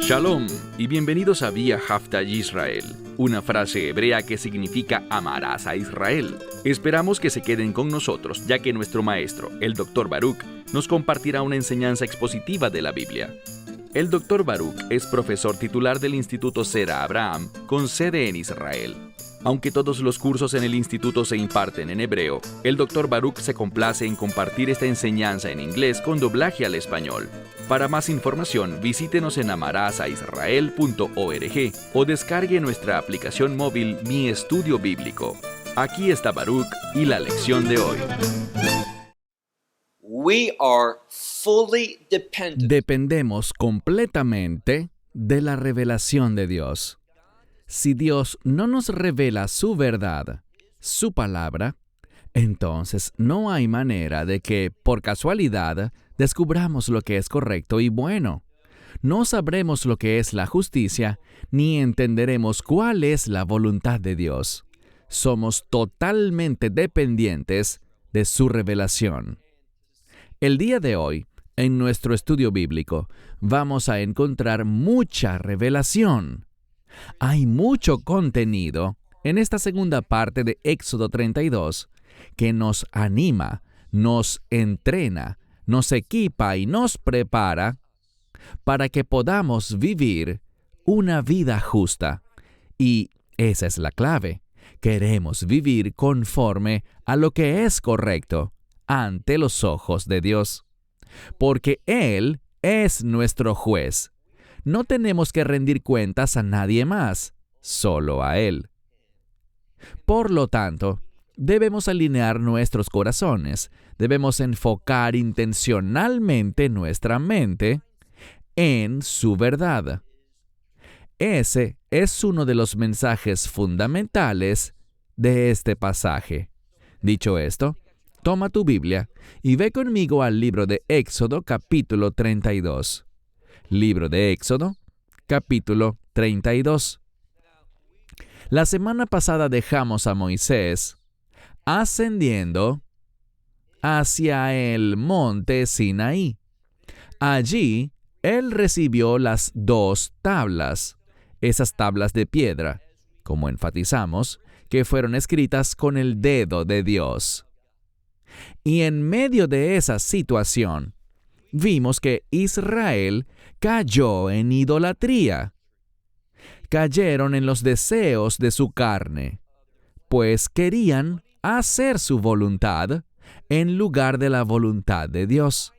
Shalom y bienvenidos a Vía Haftaj Israel, una frase hebrea que significa amarás a Israel. Esperamos que se queden con nosotros, ya que nuestro maestro, el Dr. Baruch, nos compartirá una enseñanza expositiva de la Biblia. El Dr. Baruch es profesor titular del Instituto Zera Abraham, con sede en Israel. Aunque todos los cursos en el instituto se imparten en hebreo, el Dr. Baruch se complace en compartir esta enseñanza en inglés con doblaje al español. Para más información, visítenos en amarasaisrael.org o descargue nuestra aplicación móvil Mi Estudio Bíblico. Aquí está Baruch y la lección de hoy. Dependemos completamente de la revelación de Dios. Si Dios no nos revela su verdad, su palabra, entonces no hay manera de que, por casualidad, descubramos lo que es correcto y bueno. No sabremos lo que es la justicia, ni entenderemos cuál es la voluntad de Dios. Somos totalmente dependientes de su revelación. El día de hoy, en nuestro estudio bíblico, vamos a encontrar mucha revelación. Hay mucho contenido en esta segunda parte de Éxodo 32 que nos anima, nos entrena, nos equipa y nos prepara para que podamos vivir una vida justa. Y esa es la clave. Queremos vivir conforme a lo que es correcto ante los ojos de Dios, porque Él es nuestro juez. No tenemos que rendir cuentas a nadie más, solo a Él. Por lo tanto, debemos alinear nuestros corazones, debemos enfocar intencionalmente nuestra mente en su verdad. Ese es uno de los mensajes fundamentales de este pasaje. Dicho esto, toma tu Biblia y ve conmigo al libro de Éxodo, capítulo 32. Libro de Éxodo, capítulo 32. La semana pasada dejamos a Moisés ascendiendo hacia el monte Sinaí. Allí, él recibió las 2 tablas, esas tablas de piedra, como enfatizamos, que fueron escritas con el dedo de Dios. Y en medio de esa situación, vimos que Israel cayó en idolatría. Cayeron en los deseos de su carne, pues querían hacer su voluntad en lugar de la voluntad de Dios.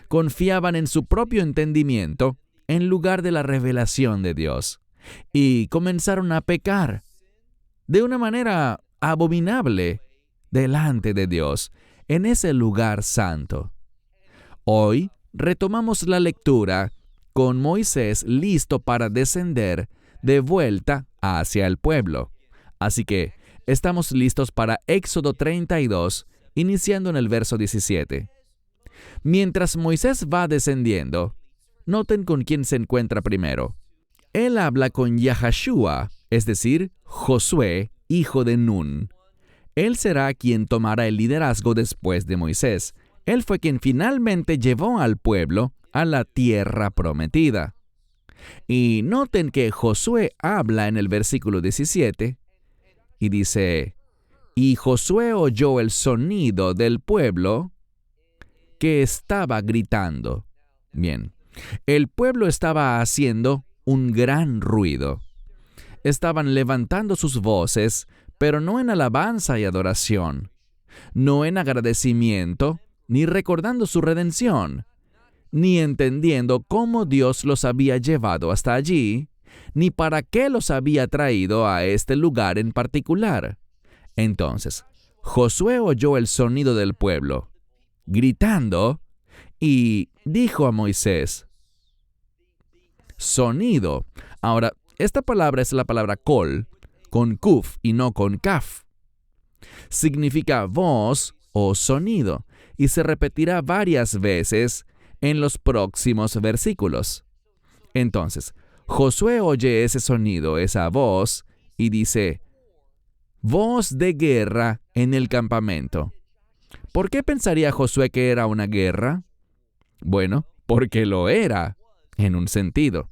Confiaban en su propio entendimiento en lugar de la revelación de Dios, y comenzaron a pecar de una manera abominable delante de Dios en ese lugar santo. Hoy retomamos la lectura con Moisés listo para descender de vuelta hacia el pueblo. Así que estamos listos para Éxodo 32, iniciando en el verso 17. Mientras Moisés va descendiendo, noten con quién se encuentra primero. Él habla con Yahashua, es decir, Josué, hijo de Nun. Él será quien tomará el liderazgo después de Moisés. Él fue quien finalmente llevó al pueblo a la tierra prometida. Y noten que Josué habla en el versículo 17 y dice, «Y Josué oyó el sonido del pueblo que estaba gritando». Bien, el pueblo estaba haciendo un gran ruido. Estaban levantando sus voces, pero no en alabanza y adoración, no en agradecimiento, ni recordando su redención, ni entendiendo cómo Dios los había llevado hasta allí, ni para qué los había traído a este lugar en particular. Entonces, Josué oyó el sonido del pueblo, gritando, y dijo a Moisés, sonido. Ahora, esta palabra es la palabra kol, con kuf y no con kaf. Significa voz o sonido, y se repetirá varias veces en los próximos versículos. Entonces, Josué oye ese sonido, esa voz, y dice, voz de guerra en el campamento. ¿Por qué pensaría Josué que era una guerra? Bueno, porque lo era, en un sentido.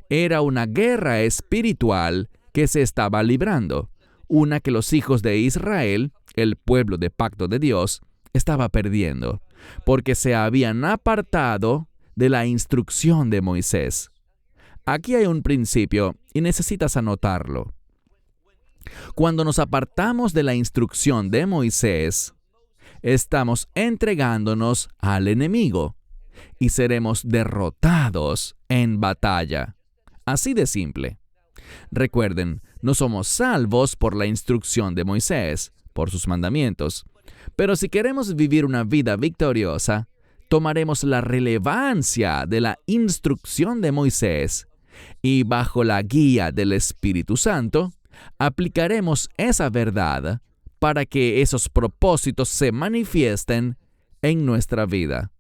Era una guerra espiritual que se estaba librando, una que los hijos de Israel, el pueblo de pacto de Dios, estaba perdiendo, porque se habían apartado de la instrucción de Moisés. Aquí hay un principio y necesitas anotarlo. Cuando nos apartamos de la instrucción de Moisés, estamos entregándonos al enemigo y seremos derrotados en batalla. Así de simple. Recuerden, no somos salvos por la instrucción de Moisés, por sus mandamientos. Pero si queremos vivir una vida victoriosa, tomaremos la relevancia de la instrucción de Moisés y bajo la guía del Espíritu Santo, aplicaremos esa verdad para que esos propósitos se manifiesten en nuestra vida.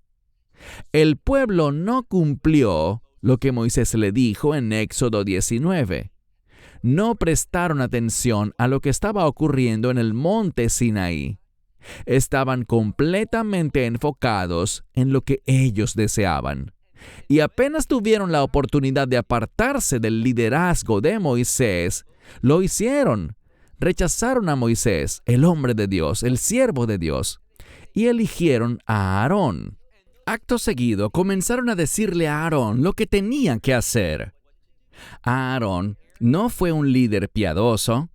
El pueblo no cumplió lo que Moisés le dijo en Éxodo 19. No prestaron atención a lo que estaba ocurriendo en el monte Sinaí. Estaban completamente enfocados en lo que ellos deseaban. Y apenas tuvieron la oportunidad de apartarse del liderazgo de Moisés, lo hicieron. Rechazaron a Moisés, el hombre de Dios, el siervo de Dios, y eligieron a Aarón. Acto seguido, comenzaron a decirle a Aarón lo que tenía que hacer. Aarón no fue un líder piadoso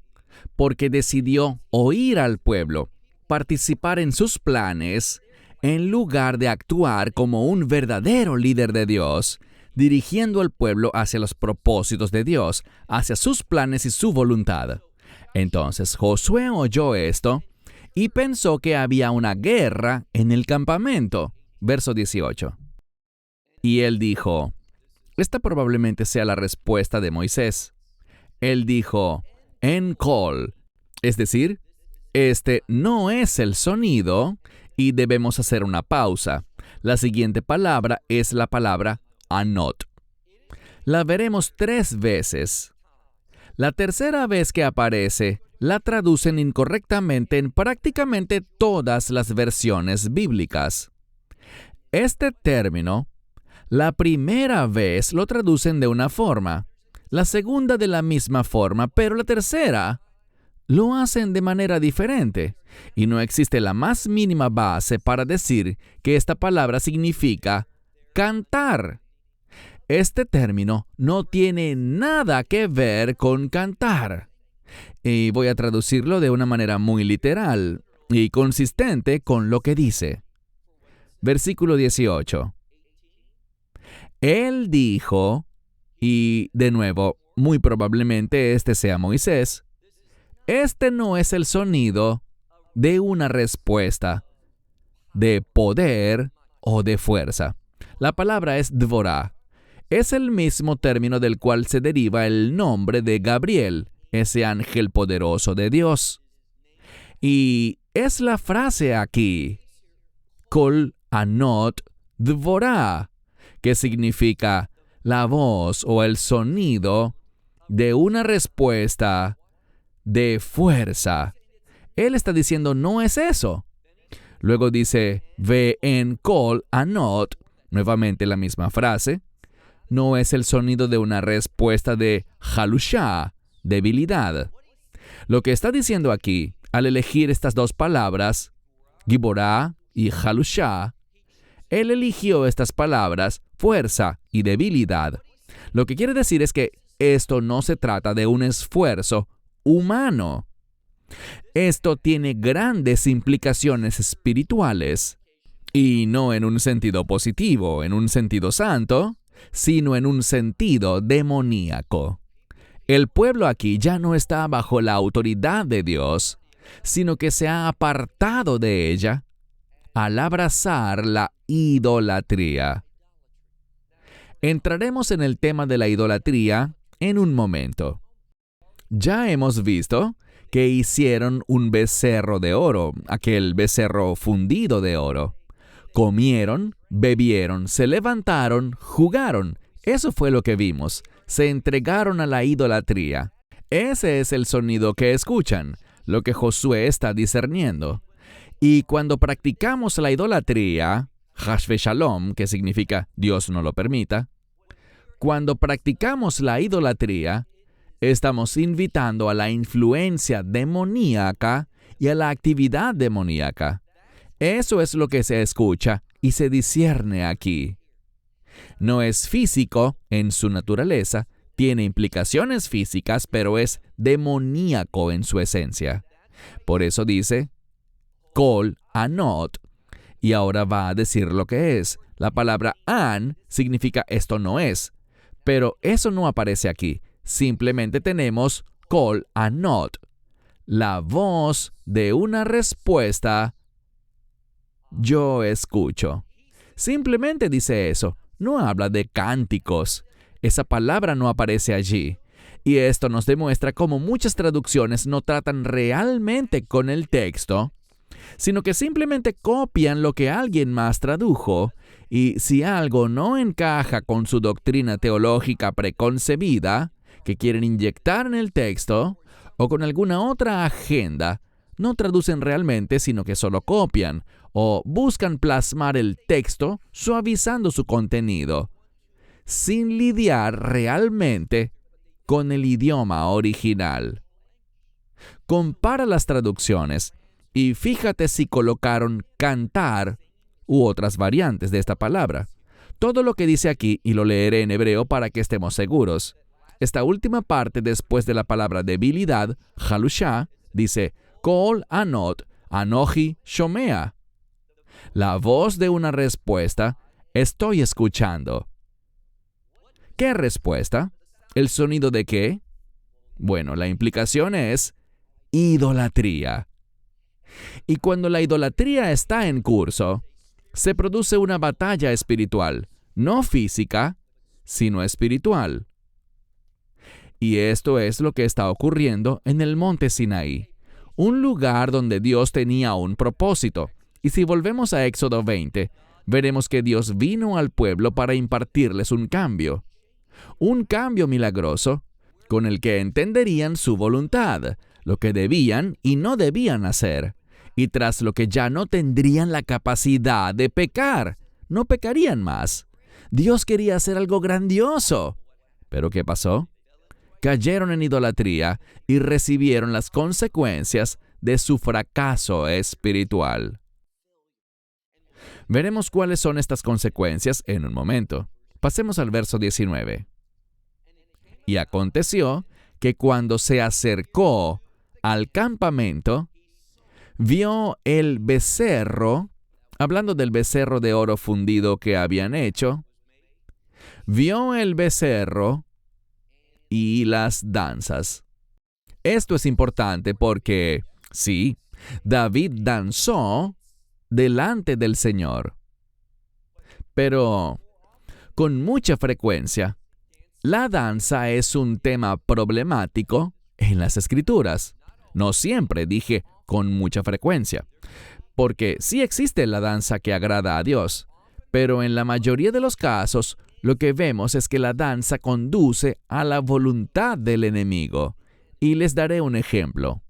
porque decidió oír al pueblo, participar en sus planes, en lugar de actuar como un verdadero líder de Dios, dirigiendo al pueblo hacia los propósitos de Dios, hacia sus planes y su voluntad. Entonces Josué oyó esto y pensó que había una guerra en el campamento. Verso 18. Y él dijo, esta probablemente sea la respuesta de Moisés. Él dijo, en call, es decir, este no es el sonido y debemos hacer una pausa. La siguiente palabra es la palabra anot. La veremos 3 veces. La tercera vez que aparece, la traducen incorrectamente en prácticamente todas las versiones bíblicas. Este término, la primera vez lo traducen de una forma, la segunda de la misma forma, pero la tercera lo hacen de manera diferente, y no existe la más mínima base para decir que esta palabra significa cantar. Este término no tiene nada que ver con cantar. Y voy a traducirlo de una manera muy literal y consistente con lo que dice. Versículo 18. Él dijo, y de nuevo, muy probablemente este sea Moisés, este no es el sonido de una respuesta de poder o de fuerza. La palabra es dvorá. Es el mismo término del cual se deriva el nombre de Gabriel, ese ángel poderoso de Dios. Y es la frase aquí, kol anot dvorá, que significa la voz o el sonido de una respuesta de fuerza. Él está diciendo, no es eso. Luego dice, ve en kol anot, nuevamente la misma frase. No es el sonido de una respuesta de halushá, debilidad. Lo que está diciendo aquí, al elegir estas 2 palabras, giborá y halushá, él eligió estas palabras, fuerza y debilidad. Lo que quiere decir es que esto no se trata de un esfuerzo humano. Esto tiene grandes implicaciones espirituales, y no en un sentido positivo, en un sentido santo, sino en un sentido demoníaco. El pueblo aquí ya no está bajo la autoridad de Dios, sino que se ha apartado de ella al abrazar la idolatría. Entraremos en el tema de la idolatría en un momento. Ya hemos visto que hicieron un becerro de oro, aquel becerro fundido de oro. Comieron, bebieron, se levantaron, jugaron. Eso fue lo que vimos. Se entregaron a la idolatría. Ese es el sonido que escuchan, lo que Josué está discerniendo. Y cuando practicamos la idolatría, Hash Shalom, que significa Dios no lo permita, cuando practicamos la idolatría, estamos invitando a la influencia demoníaca y a la actividad demoníaca. Eso es lo que se escucha y se discierne aquí. No es físico en su naturaleza, tiene implicaciones físicas, pero es demoníaco en su esencia. Por eso dice, Kol Anot, y ahora va a decir lo que es. La palabra an significa esto no es, pero eso no aparece aquí. Simplemente tenemos Kol Anot, la voz de una respuesta. Yo escucho. Simplemente dice eso. No habla de cánticos. Esa palabra no aparece allí. Y esto nos demuestra cómo muchas traducciones no tratan realmente con el texto, sino que simplemente copian lo que alguien más tradujo, y si algo no encaja con su doctrina teológica preconcebida, que quieren inyectar en el texto, o con alguna otra agenda, no traducen realmente, sino que solo copian, o buscan plasmar el texto suavizando su contenido, sin lidiar realmente con el idioma original. Compara las traducciones y fíjate si colocaron cantar u otras variantes de esta palabra. Todo lo que dice aquí, y lo leeré en hebreo para que estemos seguros. Esta última parte después de la palabra debilidad, halushá, dice Kol Anot Anoji Shomea. La voz de una respuesta, estoy escuchando. ¿Qué respuesta? ¿El sonido de qué? Bueno, la implicación es idolatría. Y cuando la idolatría está en curso, se produce una batalla espiritual, no física, sino espiritual. Y esto es lo que está ocurriendo en el monte Sinaí, un lugar donde Dios tenía un propósito. Y si volvemos a Éxodo 20, veremos que Dios vino al pueblo para impartirles un cambio milagroso, con el que entenderían su voluntad, lo que debían y no debían hacer, y tras lo que ya no tendrían la capacidad de pecar, no pecarían más. Dios quería hacer algo grandioso. ¿Pero qué pasó? Cayeron en idolatría y recibieron las consecuencias de su fracaso espiritual. Veremos cuáles son estas consecuencias en un momento. Pasemos al verso 19. Y aconteció que cuando se acercó al campamento, vio el becerro, hablando del becerro de oro fundido que habían hecho, vio el becerro y las danzas. Esto es importante porque, sí, David danzó delante del Señor. Pero, con mucha frecuencia, la danza es un tema problemático en las Escrituras. No siempre, dije con mucha frecuencia, porque sí existe la danza que agrada a Dios, pero en la mayoría de los casos, lo que vemos es que la danza conduce a la voluntad del enemigo. Y les daré un ejemplo.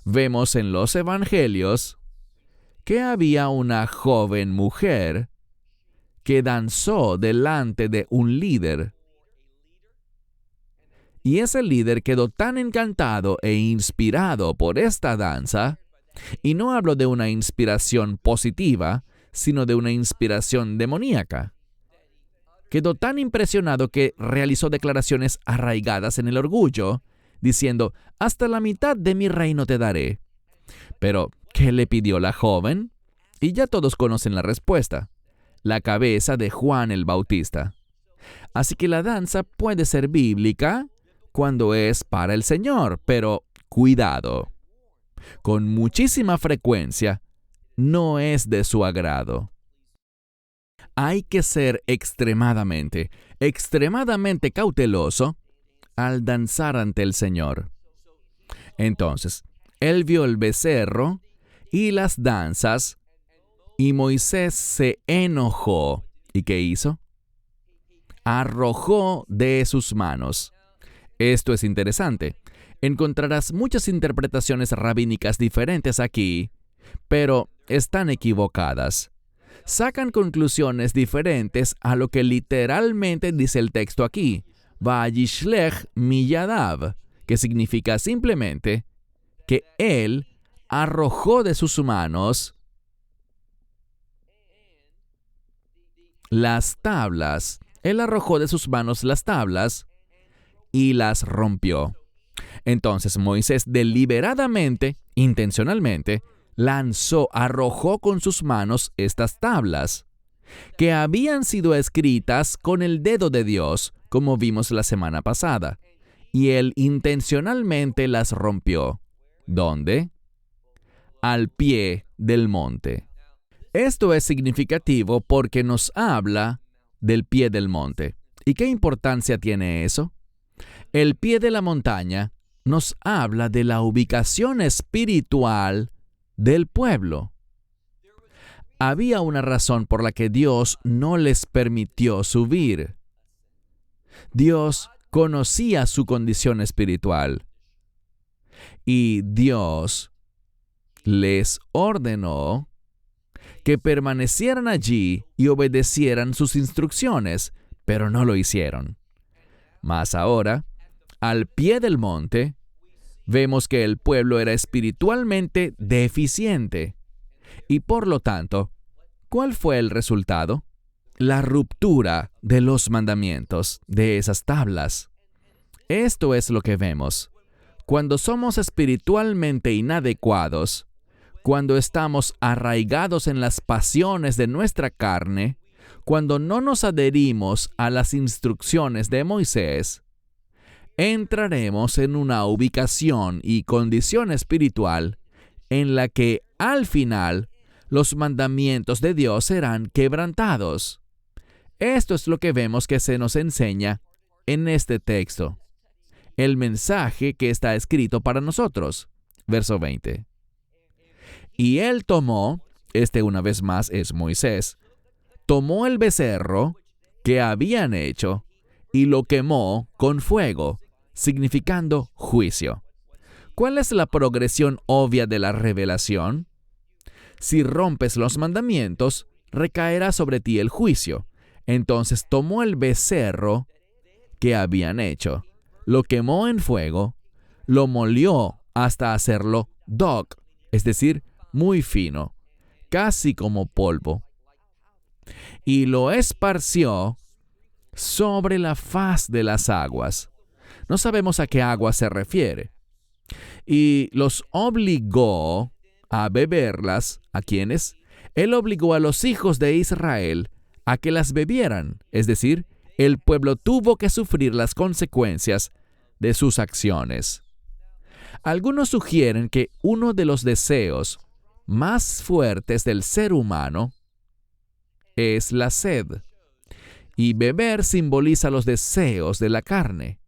Vemos en los evangelios que había una joven mujer que danzó delante de un líder. Y ese líder quedó tan encantado e inspirado por esta danza, y no hablo de una inspiración positiva, sino de una inspiración demoníaca. Quedó tan impresionado que realizó declaraciones arraigadas en el orgullo, diciendo, «Hasta la mitad de mi reino te daré». Pero, ¿qué le pidió la joven? Y ya todos conocen la respuesta. La cabeza de Juan el Bautista. Así que la danza puede ser bíblica cuando es para el Señor, pero cuidado. Con muchísima frecuencia, no es de su agrado. Hay que ser extremadamente cauteloso al danzar ante el Señor. Entonces, él vio el becerro y las danzas, y Moisés se enojó. ¿Y qué hizo? Arrojó de sus manos. Esto es interesante. Encontrarás muchas interpretaciones rabínicas diferentes aquí, pero están equivocadas. Sacan conclusiones diferentes a lo que literalmente dice el texto aquí, Vayishlech miyadav, que significa simplemente que él arrojó de sus manos las tablas. Él arrojó de sus manos las tablas y las rompió. Entonces Moisés deliberadamente, intencionalmente, arrojó con sus manos estas tablas, que habían sido escritas con el dedo de Dios, como vimos la semana pasada, y él intencionalmente las rompió. ¿Dónde? Al pie del monte. Esto es significativo porque nos habla del pie del monte. ¿Y qué importancia tiene eso? El pie de la montaña nos habla de la ubicación espiritual del pueblo. Había una razón por la que Dios no les permitió subir. Dios conocía su condición espiritual y Dios les ordenó que permanecieran allí y obedecieran sus instrucciones, pero no lo hicieron. Mas ahora, al pie del monte, vemos que el pueblo era espiritualmente deficiente. Y por lo tanto, ¿cuál fue el resultado? La ruptura de los mandamientos, de esas tablas. Esto es lo que vemos. Cuando somos espiritualmente inadecuados, cuando estamos arraigados en las pasiones de nuestra carne, cuando no nos adherimos a las instrucciones de Moisés, entraremos en una ubicación y condición espiritual en la que al final los mandamientos de Dios serán quebrantados. Esto es lo que vemos que se nos enseña en este texto. El mensaje que está escrito para nosotros. Verso 20. Y él tomó, una vez más es Moisés, tomó el becerro que habían hecho y lo quemó con fuego, significando juicio. ¿Cuál es la progresión obvia de la revelación? Si rompes los mandamientos, recaerá sobre ti el juicio. Entonces tomó el becerro que habían hecho, lo quemó en fuego, lo molió hasta hacerlo dog, es decir, muy fino, casi como polvo, y lo esparció sobre la faz de las aguas. No sabemos a qué agua se refiere. Y los obligó a beberlas. ¿A quiénes? Él obligó a los hijos de Israel a que las bebieran. Es decir, el pueblo tuvo que sufrir las consecuencias de sus acciones. Algunos sugieren que uno de los deseos más fuertes del ser humano es la sed, y beber simboliza los deseos de la carne.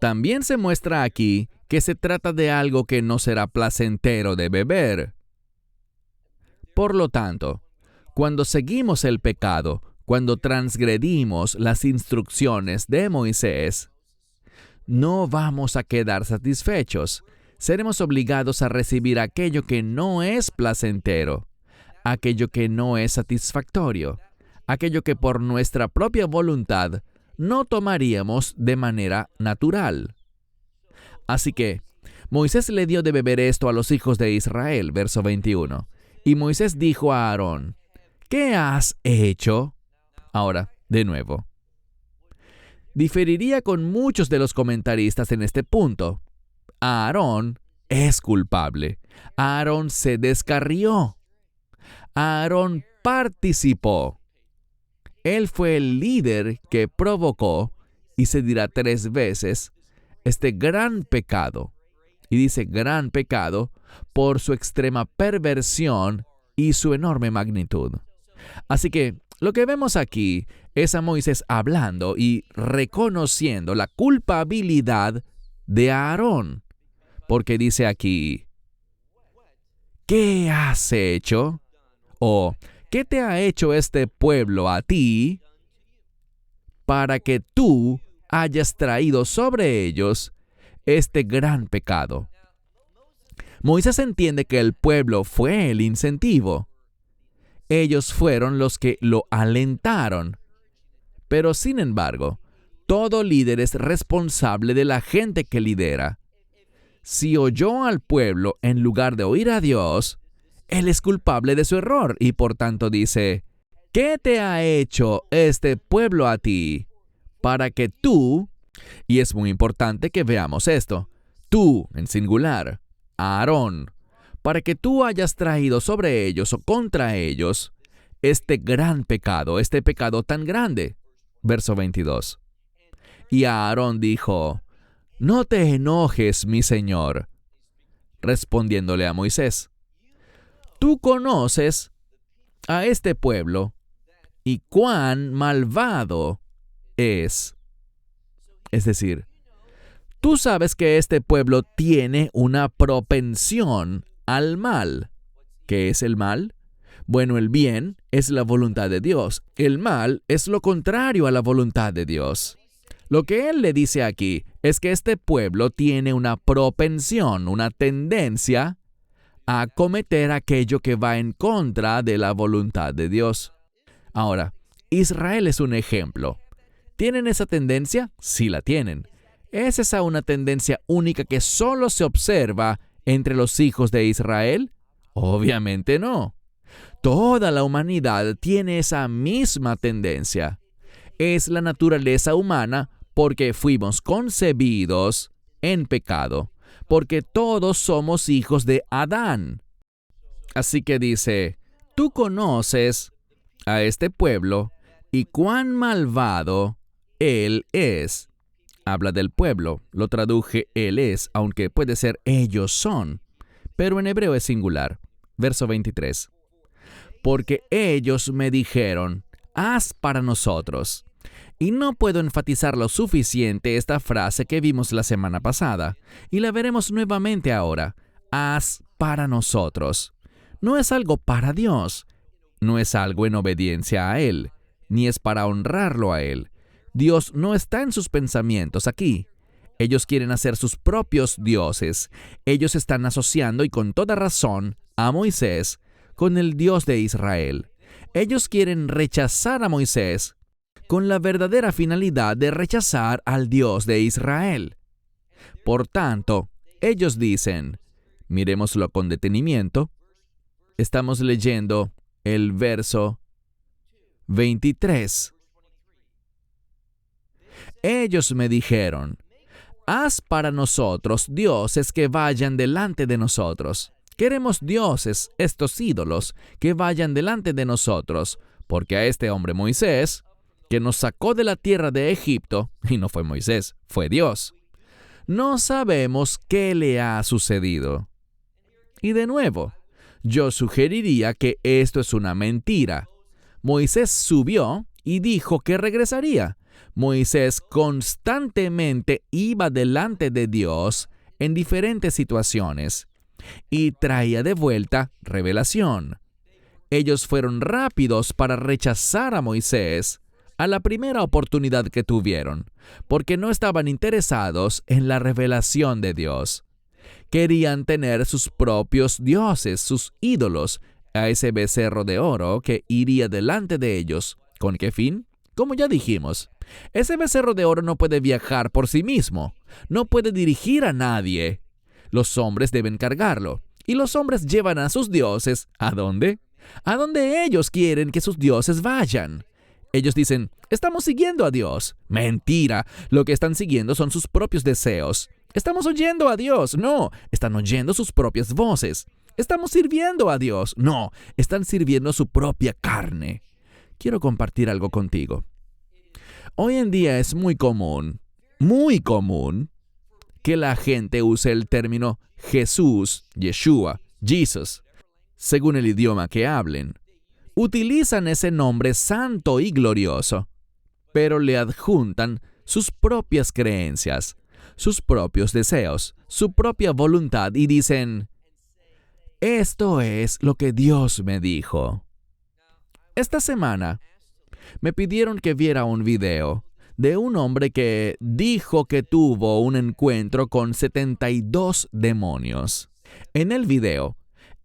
También se muestra aquí que se trata de algo que no será placentero de beber. Por lo tanto, cuando seguimos el pecado, cuando transgredimos las instrucciones de Moisés, no vamos a quedar satisfechos. Seremos obligados a recibir aquello que no es placentero, aquello que no es satisfactorio, aquello que por nuestra propia voluntad no tomaríamos de manera natural. Así que, Moisés le dio de beber esto a los hijos de Israel, verso 21. Y Moisés dijo a Aarón, ¿qué has hecho? Ahora, de nuevo. Diferiría con muchos de los comentaristas en este punto. Aarón es culpable. Aarón se descarrió. Aarón participó. Él fue el líder que provocó, y se dirá 3 veces, este gran pecado. Y dice gran pecado por su extrema perversión y su enorme magnitud. Así que lo que vemos aquí es a Moisés hablando y reconociendo la culpabilidad de Aarón. Porque dice aquí, ¿qué has hecho? O, ¿qué te ha hecho este pueblo a ti para que tú hayas traído sobre ellos este gran pecado? Moisés entiende que el pueblo fue el incentivo. Ellos fueron los que lo alentaron. Pero sin embargo, todo líder es responsable de la gente que lidera. Si oyó al pueblo en lugar de oír a Dios, él es culpable de su error y por tanto dice, ¿qué te ha hecho este pueblo a ti para que tú, y es muy importante que veamos esto, tú en singular, Aarón, para que tú hayas traído sobre ellos o contra ellos este gran pecado, este pecado tan grande? Verso 22. Y Aarón dijo, no te enojes, mi señor. Respondiéndole a Moisés, tú conoces a este pueblo y cuán malvado es. Es decir, tú sabes que este pueblo tiene una propensión al mal. ¿Qué es el mal? Bueno, el bien es la voluntad de Dios. El mal es lo contrario a la voluntad de Dios. Lo que él le dice aquí es que este pueblo tiene una propensión, una tendencia a cometer aquello que va en contra de la voluntad de Dios. Ahora, Israel es un ejemplo. ¿Tienen esa tendencia? Sí la tienen. ¿Es esa una tendencia única que solo se observa entre los hijos de Israel? Obviamente no. Toda la humanidad tiene esa misma tendencia. Es la naturaleza humana porque fuimos concebidos en pecado, porque todos somos hijos de Adán. Así que dice, tú conoces a este pueblo y cuán malvado él es. Habla del pueblo, lo traduje él es, aunque puede ser ellos son, pero en hebreo es singular. Verso 23. Porque ellos me dijeron, haz para nosotros. Y no puedo enfatizar lo suficiente esta frase que vimos la semana pasada, y la veremos nuevamente ahora. Haz para nosotros. No es algo para Dios, no es algo en obediencia a Él, ni es para honrarlo a Él. Dios no está en sus pensamientos aquí. Ellos quieren hacer sus propios dioses. Ellos están asociando, y con toda razón, a Moisés con el Dios de Israel. Ellos quieren rechazar a Moisés con la verdadera finalidad de rechazar al Dios de Israel. Por tanto, ellos dicen, miremoslo con detenimiento, estamos leyendo el verso 23. Ellos me dijeron, haz para nosotros dioses que vayan delante de nosotros. Queremos dioses, estos ídolos, que vayan delante de nosotros, porque a este hombre Moisés, que nos sacó de la tierra de Egipto, y no fue Moisés, fue Dios, no sabemos qué le ha sucedido. Y de nuevo, yo sugeriría que esto es una mentira. Moisés subió y dijo que regresaría. Moisés constantemente iba delante de Dios en diferentes situaciones y traía de vuelta revelación. Ellos fueron rápidos para rechazar a Moisés a la primera oportunidad que tuvieron, porque no estaban interesados en la revelación de Dios. Querían tener sus propios dioses, sus ídolos, a ese becerro de oro que iría delante de ellos. ¿Con qué fin? Como ya dijimos, ese becerro de oro no puede viajar por sí mismo, no puede dirigir a nadie. Los hombres deben cargarlo, y los hombres llevan a sus dioses, ¿a dónde? A donde ellos quieren que sus dioses vayan. Ellos dicen, estamos siguiendo a Dios. Mentira, lo que están siguiendo son sus propios deseos. Estamos oyendo a Dios. No, están oyendo sus propias voces. Estamos sirviendo a Dios. No, están sirviendo su propia carne. Quiero compartir algo contigo. Hoy en día es muy común, que la gente use el término Jesús, Yeshua, Jesus, según el idioma que hablen. Utilizan ese nombre santo y glorioso, pero le adjuntan sus propias creencias, sus propios deseos, su propia voluntad y dicen, esto es lo que Dios me dijo. Esta semana me pidieron que viera un video de un hombre que dijo que tuvo un encuentro con 72 demonios. En el video,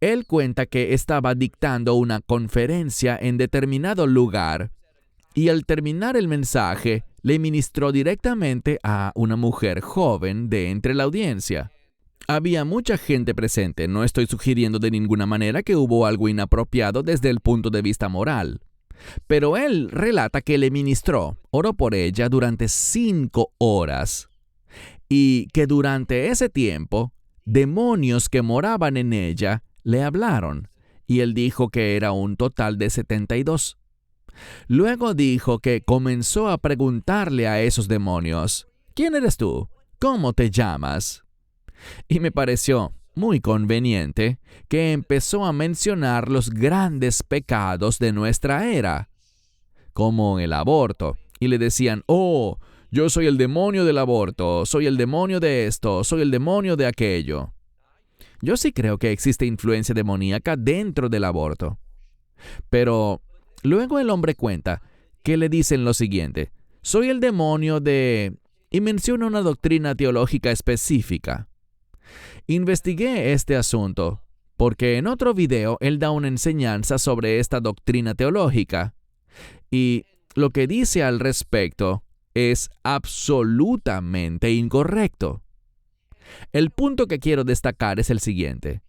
él cuenta que estaba dictando una conferencia en determinado lugar y al terminar el mensaje, le ministró directamente a una mujer joven de entre la audiencia. Había mucha gente presente, no estoy sugiriendo de ninguna manera que hubo algo inapropiado desde el punto de vista moral. Pero él relata que le ministró, oró por ella durante 5 horas y que durante ese tiempo, demonios que moraban en ella le hablaron y él dijo que era un total de 72. Luego dijo que comenzó a preguntarle a esos demonios, ¿quién eres tú? ¿Cómo te llamas? Y me pareció muy conveniente que empezó a mencionar los grandes pecados de nuestra era, como el aborto, y le decían, oh, yo soy el demonio del aborto, soy el demonio de esto, soy el demonio de aquello. Yo sí creo que existe influencia demoníaca dentro del aborto. Pero luego el hombre cuenta que le dicen lo siguiente, soy el demonio de... y menciona una doctrina teológica específica. Investigué este asunto porque en otro video él da una enseñanza sobre esta doctrina teológica y lo que dice al respecto es absolutamente incorrecto. El punto que quiero destacar es el siguiente.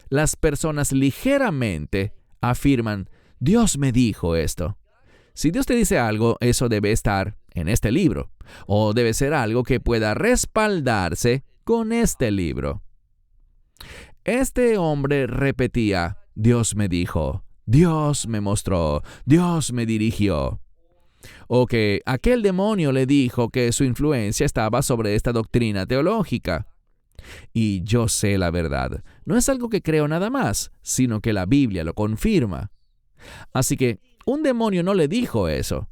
Las personas ligeramente afirman, Dios me dijo esto. Si Dios te dice algo, eso debe estar en este libro, o debe ser algo que pueda respaldarse con este libro. Este hombre repetía, Dios me dijo, Dios me mostró, Dios me dirigió. O que aquel demonio le dijo que su influencia estaba sobre esta doctrina teológica. Y yo sé la verdad, no es algo que creo nada más, sino que la Biblia lo confirma. Así que un demonio no le dijo eso.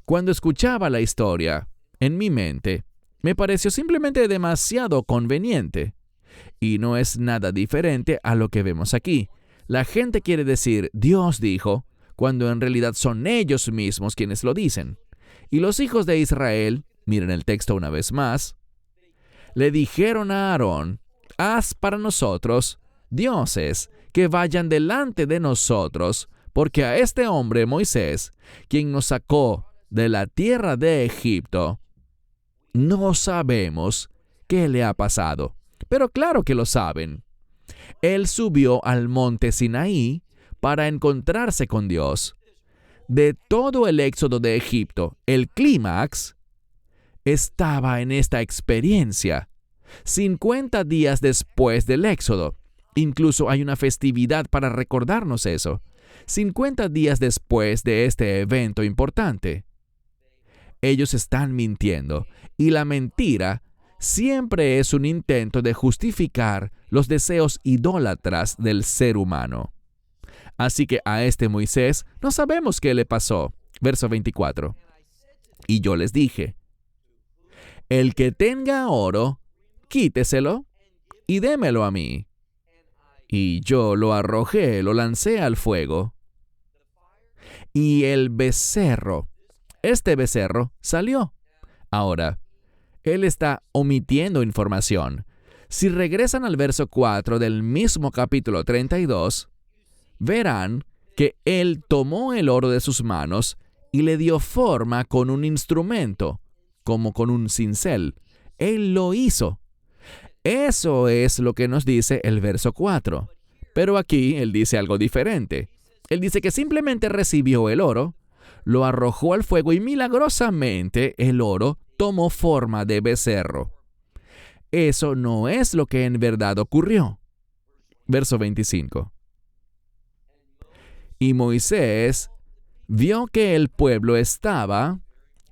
Cuando escuchaba la historia, en mi mente, me pareció simplemente demasiado conveniente. Y no es nada diferente a lo que vemos aquí. La gente quiere decir, Dios dijo, cuando en realidad son ellos mismos quienes lo dicen. Y los hijos de Israel, miren el texto una vez más, le dijeron a Aarón, haz para nosotros dioses que vayan delante de nosotros, porque a este hombre Moisés, quien nos sacó de la tierra de Egipto, no sabemos qué le ha pasado. Pero claro que lo saben. Él subió al monte Sinaí para encontrarse con Dios. De todo el éxodo de Egipto, el clímax estaba en esta experiencia. 50 días después del éxodo. Incluso hay una festividad para recordarnos eso. 50 días después de este evento importante. Ellos están mintiendo, y la mentira siempre es un intento de justificar los deseos idólatras del ser humano. Así que a este Moisés no sabemos qué le pasó. Verso 24. Y yo les dije, el que tenga oro, quíteselo y démelo a mí. Y yo lo arrojé, lo lancé al fuego. Y el becerro, este becerro, salió. Ahora, él está omitiendo información. Si regresan al verso 4 del mismo capítulo 32, verán que él tomó el oro de sus manos y le dio forma con un instrumento, como con un cincel. Él lo hizo. Eso es lo que nos dice el verso 4. Pero aquí él dice algo diferente. Él dice que simplemente recibió el oro, lo arrojó al fuego y milagrosamente el oro tomó forma de becerro. Eso no es lo que en verdad ocurrió. Verso 25. Y Moisés vio que el pueblo estaba,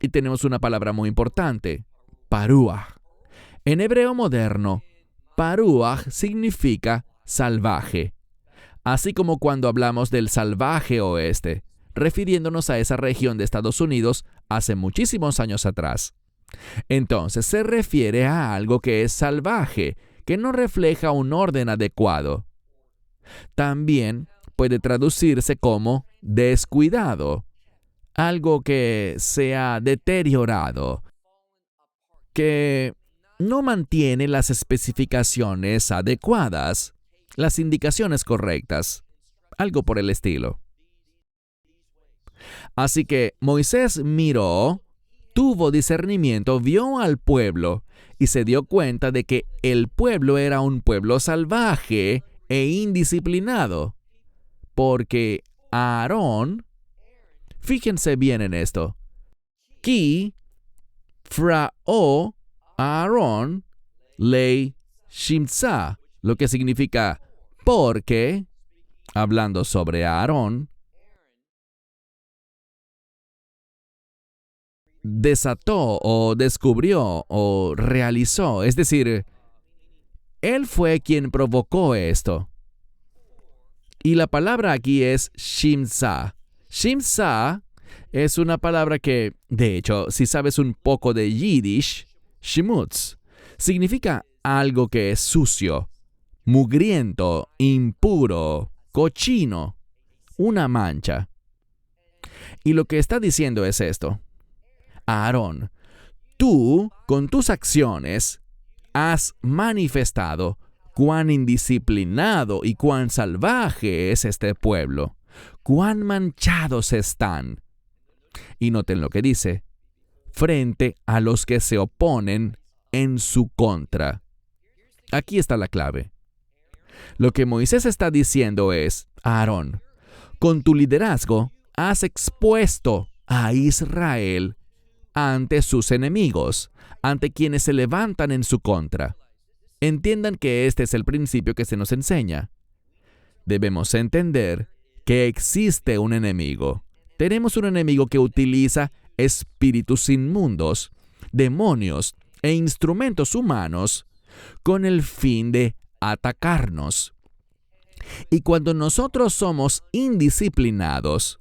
y tenemos una palabra muy importante, paruach. En hebreo moderno, paruach significa salvaje, así como cuando hablamos del salvaje oeste, refiriéndonos a esa región de Estados Unidos hace muchísimos años atrás. Entonces se refiere a algo que es salvaje, que no refleja un orden adecuado. También puede traducirse como descuidado, algo que se ha deteriorado, que no mantiene las especificaciones adecuadas, las indicaciones correctas, algo por el estilo. Así que Moisés miró, tuvo discernimiento, vio al pueblo y se dio cuenta de que el pueblo era un pueblo salvaje e indisciplinado, porque Aarón, fíjense bien en esto, ki frao Aarón lei shimsa, lo que significa porque, hablando sobre Aarón, desató o descubrió o realizó, es decir, él fue quien provocó esto. Y la palabra aquí es shimsa. Shimsa es una palabra que, de hecho, si sabes un poco de Yiddish, shimutz, significa algo que es sucio, mugriento, impuro, cochino, una mancha. Y lo que está diciendo es esto: Aarón, tú, con tus acciones, has manifestado cuán indisciplinado y cuán salvaje es este pueblo, cuán manchados están. Y noten lo que dice: frente a los que se oponen en su contra. Aquí está la clave. Lo que Moisés está diciendo es: Aarón, con tu liderazgo has expuesto a Israel ante sus enemigos, ante quienes se levantan en su contra. Entiendan que este es el principio que se nos enseña. Debemos entender que existe un enemigo. Tenemos un enemigo que utiliza espíritus inmundos, demonios e instrumentos humanos con el fin de atacarnos. Y cuando nosotros somos indisciplinados,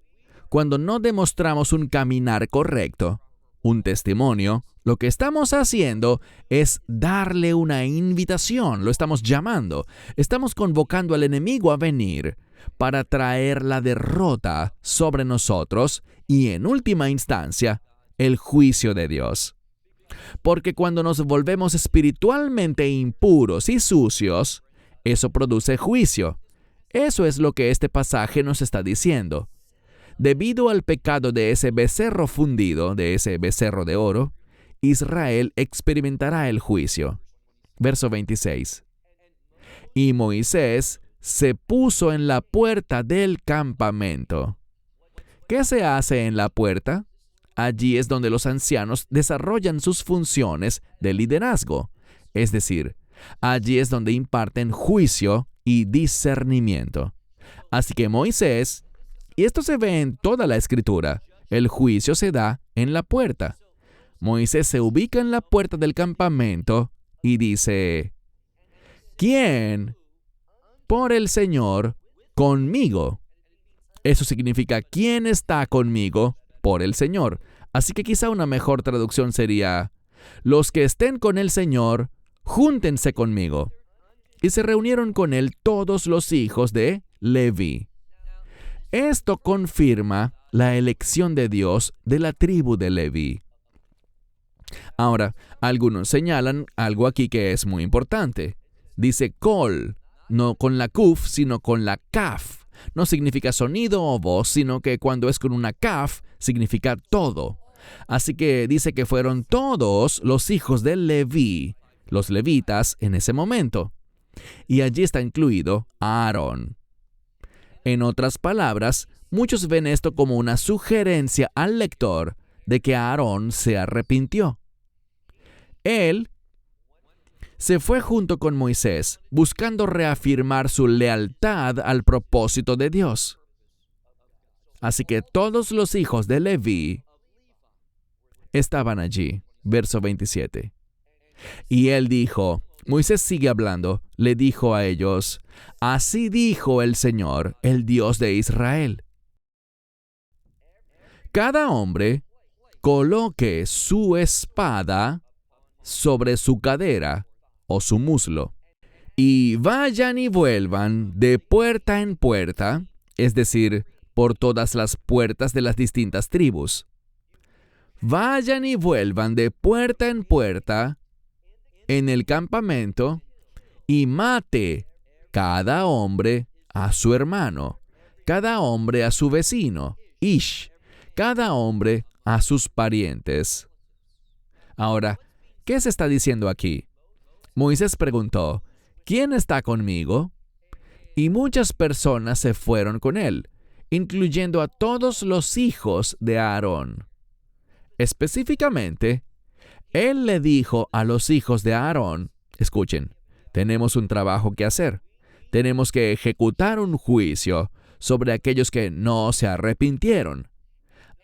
cuando no demostramos un caminar correcto, un testimonio, lo que estamos haciendo es darle una invitación, lo estamos llamando, estamos convocando al enemigo a venir para traer la derrota sobre nosotros y, en última instancia, el juicio de Dios. Porque cuando nos volvemos espiritualmente impuros y sucios, eso produce juicio. Eso es lo que este pasaje nos está diciendo. Debido al pecado de ese becerro fundido, de ese becerro de oro, Israel experimentará el juicio. Verso 26. Y Moisés se puso en la puerta del campamento. ¿Qué se hace en la puerta? Allí es donde los ancianos desarrollan sus funciones de liderazgo. Es decir, allí es donde imparten juicio y discernimiento. Así que Moisés, y esto se ve en toda la Escritura, el juicio se da en la puerta. Moisés se ubica en la puerta del campamento y dice: ¿quién? Por el Señor, conmigo. Eso significa: ¿quién está conmigo? Por el Señor. Así que quizá una mejor traducción sería: los que estén con el Señor, júntense conmigo. Y se reunieron con él todos los hijos de Leví. Esto confirma la elección de Dios de la tribu de Leví. Ahora, algunos señalan algo aquí que es muy importante. Dice kol, no con la kuf, sino con la kaf. No significa sonido o voz, sino que cuando es con una kaf, significa todo. Así que dice que fueron todos los hijos de Leví, los levitas en ese momento. Y allí está incluido Aarón. En otras palabras, muchos ven esto como una sugerencia al lector de que Aarón se arrepintió. Él se fue junto con Moisés, buscando reafirmar su lealtad al propósito de Dios. Así que todos los hijos de Leví estaban allí. Verso 27. Y él dijo, Moisés sigue hablando, le dijo a ellos: así dijo el Señor, el Dios de Israel. Cada hombre coloque su espada sobre su cadera o su muslo, y vayan y vuelvan de puerta en puerta, es decir, por todas las puertas de las distintas tribus. Vayan y vuelvan de puerta en puerta en el campamento y mate cada hombre a su hermano, cada hombre a su vecino, cada hombre a sus parientes. Ahora, ¿qué se está diciendo aquí? Moisés preguntó, ¿quién está conmigo? Y muchas personas se fueron con él, incluyendo a todos los hijos de Aarón. Específicamente, él le dijo a los hijos de Aarón, escuchen, tenemos un trabajo que hacer. Tenemos que ejecutar un juicio sobre aquellos que no se arrepintieron.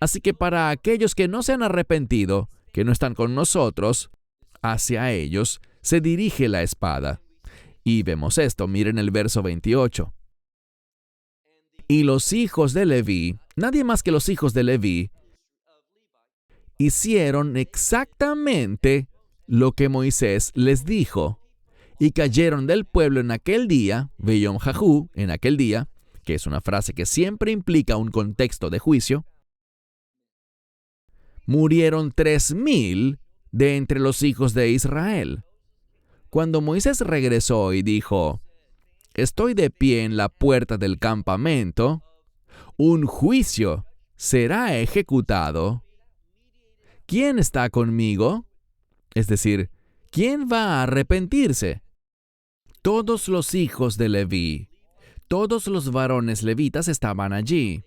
Así que para aquellos que no se han arrepentido, que no están con nosotros, hacia ellos se dirige la espada. Y vemos esto, miren el verso 28. Y los hijos de Leví, nadie más que los hijos de Leví, hicieron exactamente lo que Moisés les dijo. Y cayeron del pueblo en aquel día, Beyom Jajú, en aquel día, que es una frase que siempre implica un contexto de juicio, murieron 3,000 de entre los hijos de Israel. Cuando Moisés regresó y dijo, estoy de pie en la puerta del campamento, un juicio será ejecutado. ¿Quién está conmigo? Es decir, ¿quién va a arrepentirse? Todos los hijos de Leví, todos los varones levitas estaban allí,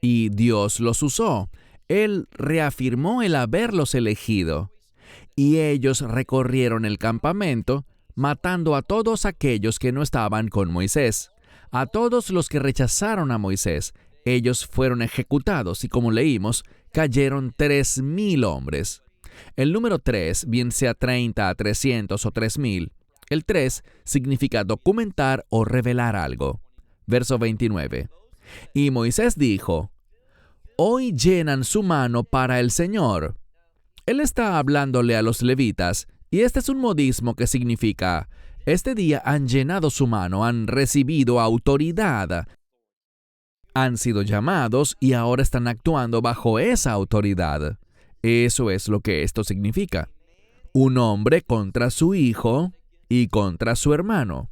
y Dios los usó. Él reafirmó el haberlos elegido, y ellos recorrieron el campamento, matando a todos aquellos que no estaban con Moisés. A todos los que rechazaron a Moisés, ellos fueron ejecutados, y como leímos, cayeron 3,000 hombres. El número 3, bien sea 30, 300 o 3,000, el 3 significa documentar o revelar algo. Verso 29. Y Moisés dijo, hoy llenan su mano para el Señor. Él está hablándole a los levitas, y este es un modismo que significa, este día han llenado su mano, han recibido autoridad, han sido llamados y ahora están actuando bajo esa autoridad. Eso es lo que esto significa. Un hombre contra su hijo y contra su hermano.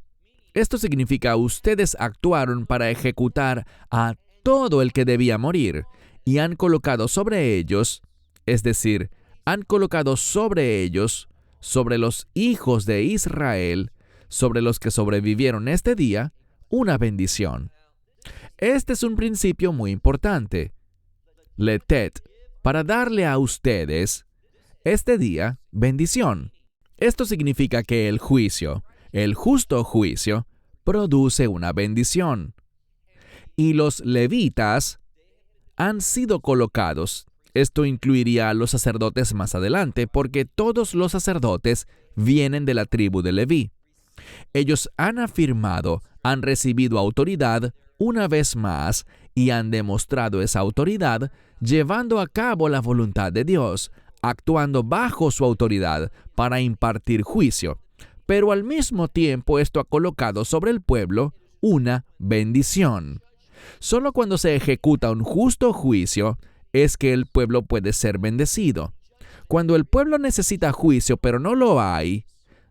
Esto significa ustedes actuaron para ejecutar a todo el que debía morir y han colocado sobre ellos, es decir, han colocado sobre ellos, sobre los hijos de Israel, sobre los que sobrevivieron este día, una bendición. Este es un principio muy importante. Letet, para darle a ustedes, este día, bendición. Esto significa que el juicio, el justo juicio, produce una bendición. Y los levitas han sido colocados. Esto incluiría a los sacerdotes más adelante, porque todos los sacerdotes vienen de la tribu de Leví. Ellos han afirmado, han recibido autoridad una vez más y han demostrado esa autoridad llevando a cabo la voluntad de Dios, actuando bajo su autoridad para impartir juicio. Pero al mismo tiempo esto ha colocado sobre el pueblo una bendición. Solo cuando se ejecuta un justo juicio es que el pueblo puede ser bendecido. Cuando el pueblo necesita juicio pero no lo hay,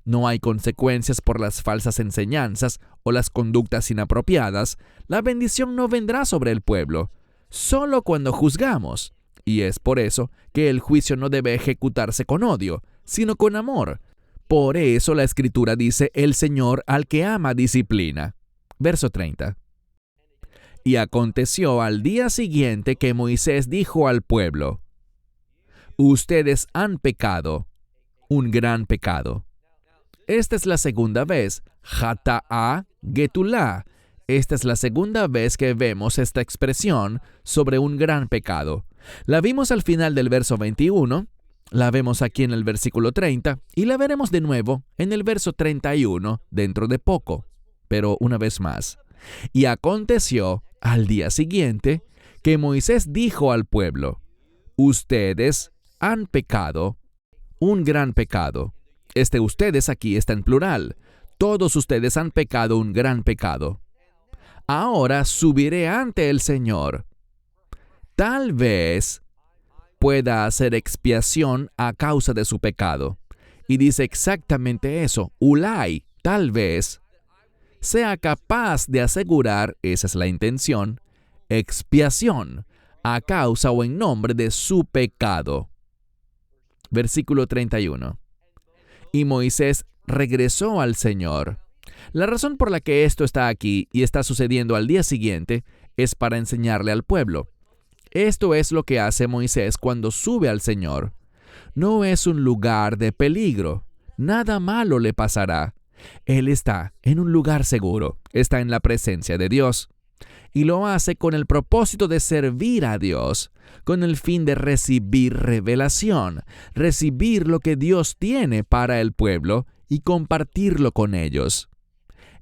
no hay consecuencias por las falsas enseñanzas o las conductas inapropiadas, la bendición no vendrá sobre el pueblo, solo cuando juzgamos. Y es por eso que el juicio no debe ejecutarse con odio, sino con amor. Por eso la Escritura dice, el Señor al que ama disciplina. Verso 30. Y aconteció al día siguiente que Moisés dijo al pueblo, ustedes han pecado, un gran pecado. Esta es la segunda vez, Hata'a Getulá. Esta es la segunda vez que vemos esta expresión sobre un gran pecado. La vimos al final del verso 21, la vemos aquí en el versículo 30 y la veremos de nuevo en el verso 31 dentro de poco. Pero una vez más. Y aconteció al día siguiente que Moisés dijo al pueblo, ustedes han pecado, un gran pecado. Ustedes aquí está en plural. Todos ustedes han pecado un gran pecado. Ahora subiré ante el Señor. Tal vez pueda hacer expiación a causa de su pecado. Y dice exactamente eso. Ulai, tal vez, sea capaz de asegurar, esa es la intención, expiación, a causa o en nombre de su pecado. Versículo 31. Y Moisés regresó al Señor. La razón por la que esto está aquí y está sucediendo al día siguiente es para enseñarle al pueblo. Esto es lo que hace Moisés cuando sube al Señor. No es un lugar de peligro. Nada malo le pasará. Él está en un lugar seguro. Está en la presencia de Dios. Y lo hace con el propósito de servir a Dios, con el fin de recibir revelación, recibir lo que Dios tiene para el pueblo y compartirlo con ellos.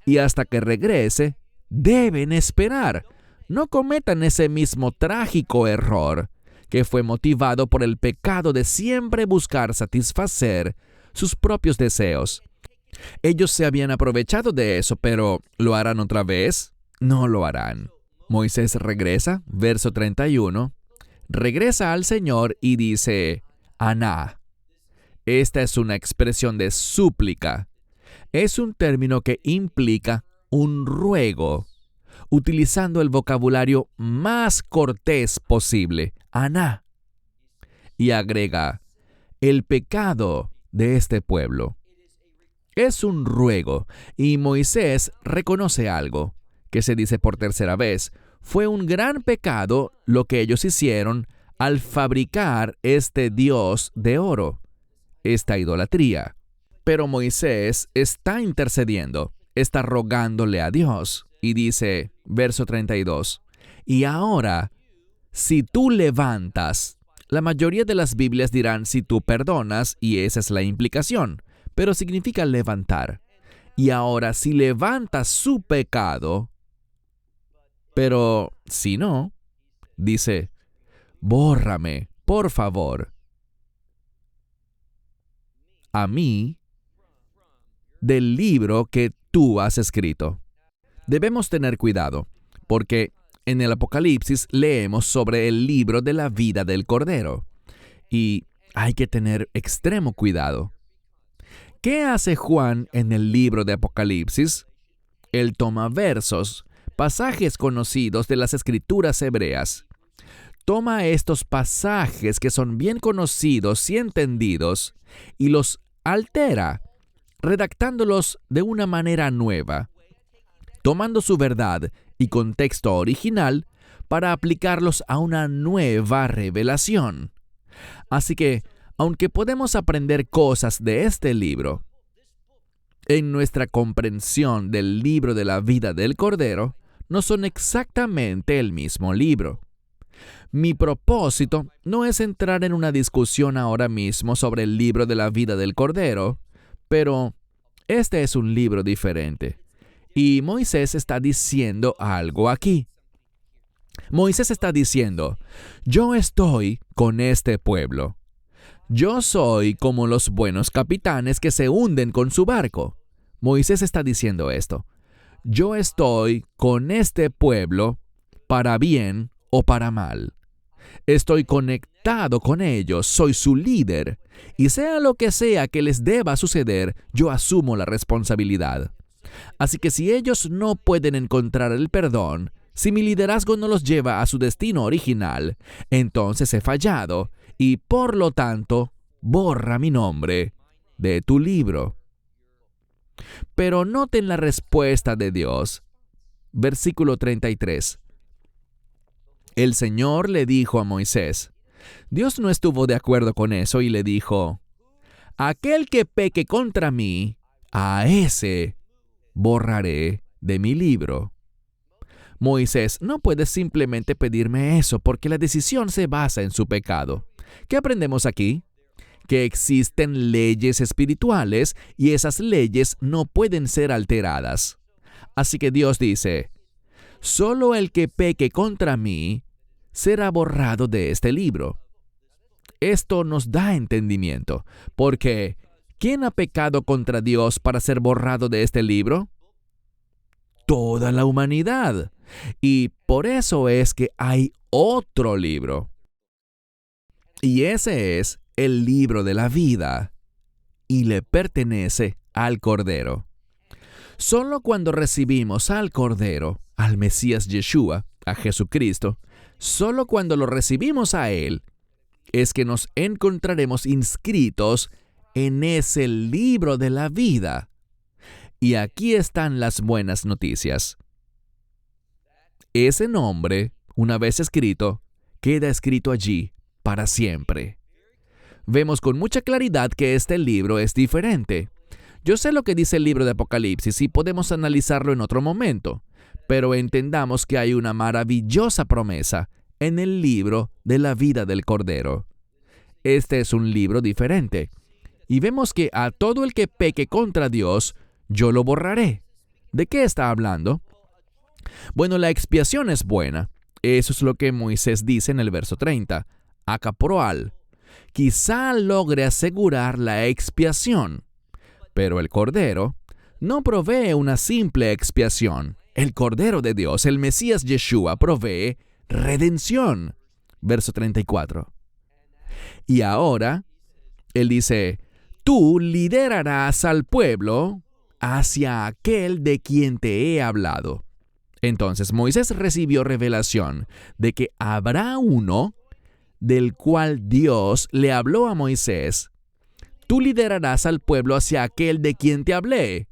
Y hasta que regrese, deben esperar. No cometan ese mismo trágico error, que fue motivado por el pecado de siempre buscar satisfacer sus propios deseos. Ellos se habían aprovechado de eso, pero ¿lo harán otra vez? No lo harán. Moisés regresa, verso 31, regresa al Señor y dice, Aná. Esta es una expresión de súplica. Es un término que implica un ruego, utilizando el vocabulario más cortés posible, Aná. Y agrega, el pecado de este pueblo. Es un ruego, y Moisés reconoce algo, que se dice por tercera vez. Fue un gran pecado lo que ellos hicieron al fabricar este Dios de oro, esta idolatría. Pero Moisés está intercediendo, está rogándole a Dios, y dice, verso 32, y ahora, si tú levantas, la mayoría de las Biblias dirán si tú perdonas, y esa es la implicación, pero significa levantar. Y ahora, si levantas su pecado, pero si no, dice, bórrame, por favor, a mí del libro que tú has escrito. Debemos tener cuidado, porque en el Apocalipsis leemos sobre el libro de la vida del Cordero, y hay que tener extremo cuidado. ¿Qué hace Juan en el libro de Apocalipsis? Él toma versos, pasajes conocidos de las Escrituras hebreas. Toma estos pasajes que son bien conocidos y entendidos y los altera, redactándolos de una manera nueva, tomando su verdad y contexto original para aplicarlos a una nueva revelación. Así que, aunque podemos aprender cosas de este libro, en nuestra comprensión del libro de la vida del Cordero, no son exactamente el mismo libro. Mi propósito no es entrar en una discusión ahora mismo sobre el libro de la vida del Cordero, pero este es un libro diferente. Y Moisés está diciendo algo aquí. Moisés está diciendo, yo estoy con este pueblo. Yo soy como los buenos capitanes que se hunden con su barco. Moisés está diciendo esto. Yo estoy con este pueblo para bien o para mal. Estoy conectado con ellos, soy su líder, y sea lo que sea que les deba suceder, yo asumo la responsabilidad. Así que si ellos no pueden encontrar el perdón, si mi liderazgo no los lleva a su destino original, entonces he fallado, y por lo tanto, borra mi nombre de tu libro. Pero noten la respuesta de Dios. Versículo 33. El Señor le dijo a Moisés, Dios no estuvo de acuerdo con eso y le dijo, aquel que peque contra mí, a ese borraré de mi libro. Moisés, no puedes simplemente pedirme eso porque la decisión se basa en su pecado. ¿Qué aprendemos aquí? Que existen leyes espirituales y esas leyes no pueden ser alteradas. Así que Dios dice, solo el que peque contra mí será borrado de este libro. Esto nos da entendimiento, porque ¿quién ha pecado contra Dios para ser borrado de este libro? Toda la humanidad. Y por eso es que hay otro libro. Y ese es el libro de la vida. y le pertenece al Cordero. Solo cuando recibimos al Cordero, al Mesías Yeshua, a Jesucristo, solo cuando lo recibimos a Él, es que nos encontraremos inscritos en ese libro de la vida. Y aquí están las buenas noticias. Ese nombre, una vez escrito, queda escrito allí para siempre. Vemos con mucha claridad que este libro es diferente. Yo sé lo que dice el libro de Apocalipsis y podemos analizarlo en otro momento, pero entendamos que hay una maravillosa promesa en el libro de la vida del Cordero. Este es un libro diferente. Y vemos que a todo el que peque contra Dios, yo lo borraré. ¿De qué está hablando? Bueno, la expiación es buena. Eso es lo que Moisés dice en el verso 30. Acaproal. Quizá logre asegurar la expiación. Pero el Cordero no provee una simple expiación. El Cordero de Dios, el Mesías Yeshua, provee redención. Verso 34. Y ahora, él dice, tú liderarás al pueblo hacia aquel de quien te he hablado. Entonces Moisés recibió revelación de que habrá uno del cual Dios le habló a Moisés. Tú liderarás al pueblo hacia aquel de quien te hablé.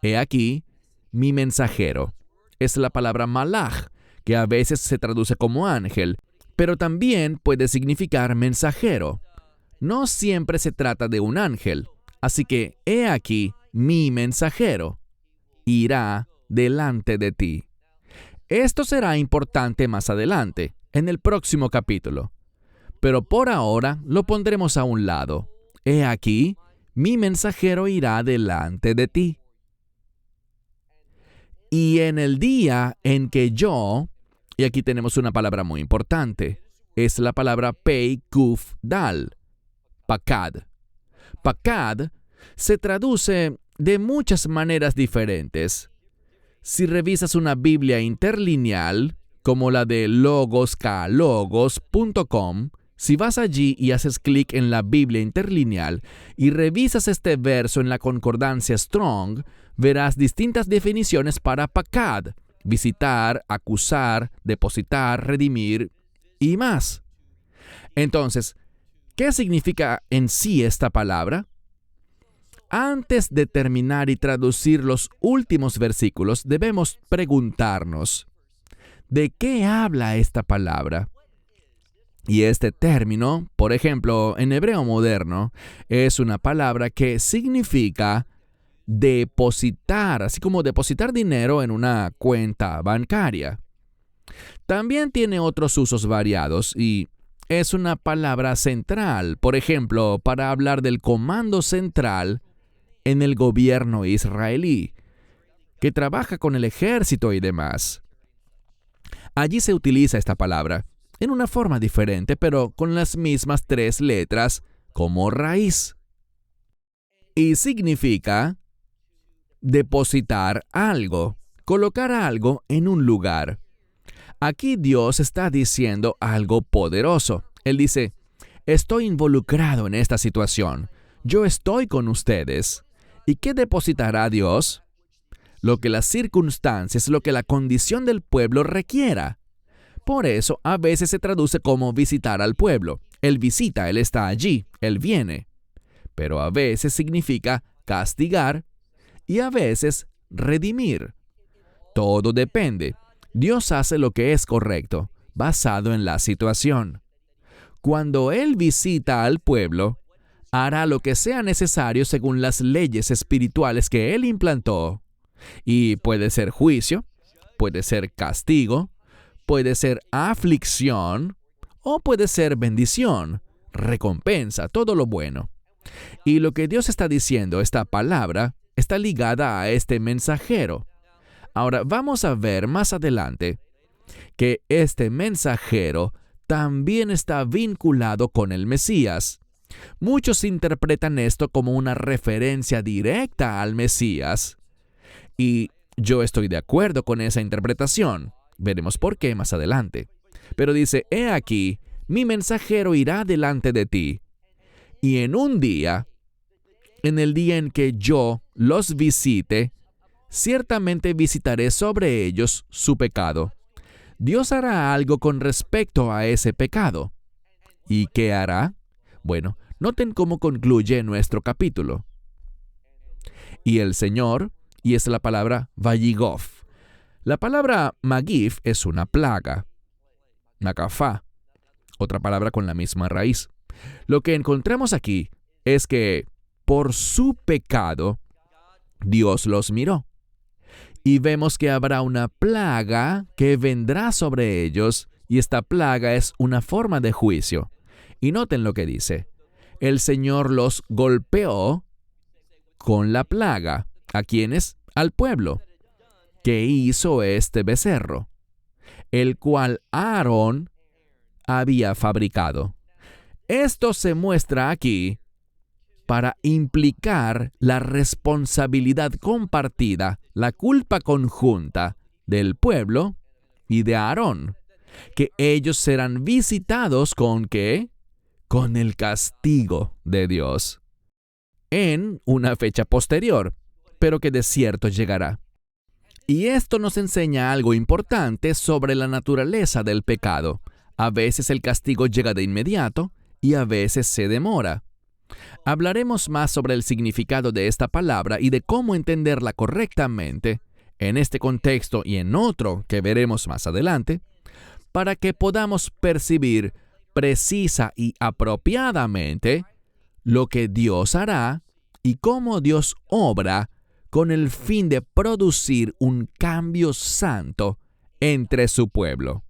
He aquí, mi mensajero. Es la palabra malach, que a veces se traduce como ángel, pero también puede significar mensajero. No siempre se trata de un ángel, así que he aquí, mi mensajero irá delante de ti. Esto será importante más adelante, en el próximo capítulo. Pero por ahora lo pondremos a un lado. He aquí, mi mensajero irá delante de ti. Y en el día en que yo, y aquí tenemos una palabra muy importante, es la palabra pei kuf dal, pakad. Pakad se traduce de muchas maneras diferentes. Si revisas una Biblia interlineal, como la de logoskalogos.com, si vas allí y haces clic en la Biblia interlineal y revisas este verso en la concordancia Strong, verás distintas definiciones para pakad: visitar, acusar, depositar, redimir y más. Entonces, ¿qué significa en sí esta palabra? Antes de terminar y traducir los últimos versículos, debemos preguntarnos, ¿de qué habla esta palabra? Y este término, por ejemplo, en hebreo moderno, es una palabra que significa depositar, así como depositar dinero en una cuenta bancaria. También tiene otros usos variados y es una palabra central, por ejemplo, para hablar del comando central en el gobierno israelí, que trabaja con el ejército y demás. Allí se utiliza esta palabra en una forma diferente, pero con las mismas 3 letras como raíz. Y significa depositar algo, colocar algo en un lugar. Aquí Dios está diciendo algo poderoso. Él dice, estoy involucrado en esta situación. Yo estoy con ustedes. ¿Y qué depositará Dios? Lo que las circunstancias, lo que la condición del pueblo requiera. Por eso, a veces se traduce como visitar al pueblo. Él visita, Él está allí, Él viene. Pero a veces significa castigar y a veces redimir. Todo depende. Dios hace lo que es correcto, basado en la situación. Cuando Él visita al pueblo, hará lo que sea necesario según las leyes espirituales que Él implantó. Y puede ser juicio, puede ser castigo, puede ser aflicción o puede ser bendición, recompensa, todo lo bueno. Y lo que Dios está diciendo, esta palabra, está ligada a este mensajero. Ahora vamos a ver más adelante que este mensajero también está vinculado con el Mesías. Muchos interpretan esto como una referencia directa al Mesías. Y yo estoy de acuerdo con esa interpretación. Veremos por qué más adelante. Pero dice, he aquí, mi mensajero irá delante de ti. Y en un día, en el día en que yo los visite, ciertamente visitaré sobre ellos su pecado. Dios hará algo con respecto a ese pecado. ¿Y qué hará? Bueno, noten cómo concluye nuestro capítulo. Y el Señor, y es la palabra Vayigof. La palabra Magif es una plaga. Nakafá, otra palabra con la misma raíz. Lo que encontramos aquí es que por su pecado, Dios los miró. Y vemos que habrá una plaga que vendrá sobre ellos, y esta plaga es una forma de juicio. Y noten lo que dice. El Señor los golpeó con la plaga. ¿A quiénes? Al pueblo. Que hizo este becerro, el cual Aarón había fabricado. Esto se muestra aquí para implicar la responsabilidad compartida, la culpa conjunta del pueblo y de Aarón, que ellos serán visitados ¿con qué? Con el castigo de Dios, en una fecha posterior, pero que de cierto llegará. Y esto nos enseña algo importante sobre la naturaleza del pecado. A veces el castigo llega de inmediato y a veces se demora. Hablaremos más sobre el significado de esta palabra y de cómo entenderla correctamente en este contexto y en otro que veremos más adelante, para que podamos percibir precisa y apropiadamente lo que Dios hará y cómo Dios obra con el fin de producir un cambio santo entre su pueblo.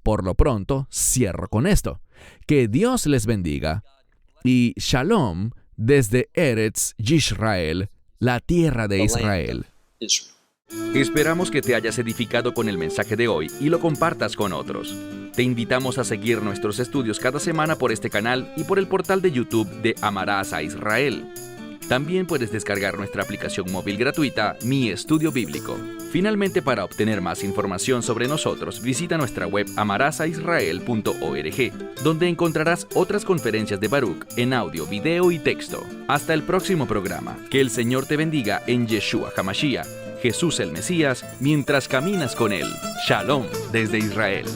Por lo pronto, cierro con esto. Que Dios les bendiga y Shalom desde Eretz Yisrael, la tierra de Israel. Esperamos que te hayas edificado con el mensaje de hoy y lo compartas con otros. Te invitamos a seguir nuestros estudios cada semana por este canal y por el portal de YouTube de Amarás a Israel. También puedes descargar nuestra aplicación móvil gratuita, Mi Estudio Bíblico. Finalmente, para obtener más información sobre nosotros, visita nuestra web amarasaisrael.org, donde encontrarás otras conferencias de Baruch en audio, video y texto. Hasta el próximo programa. Que el Señor te bendiga en Yeshua HaMashiach, Jesús el Mesías, mientras caminas con Él. Shalom desde Israel.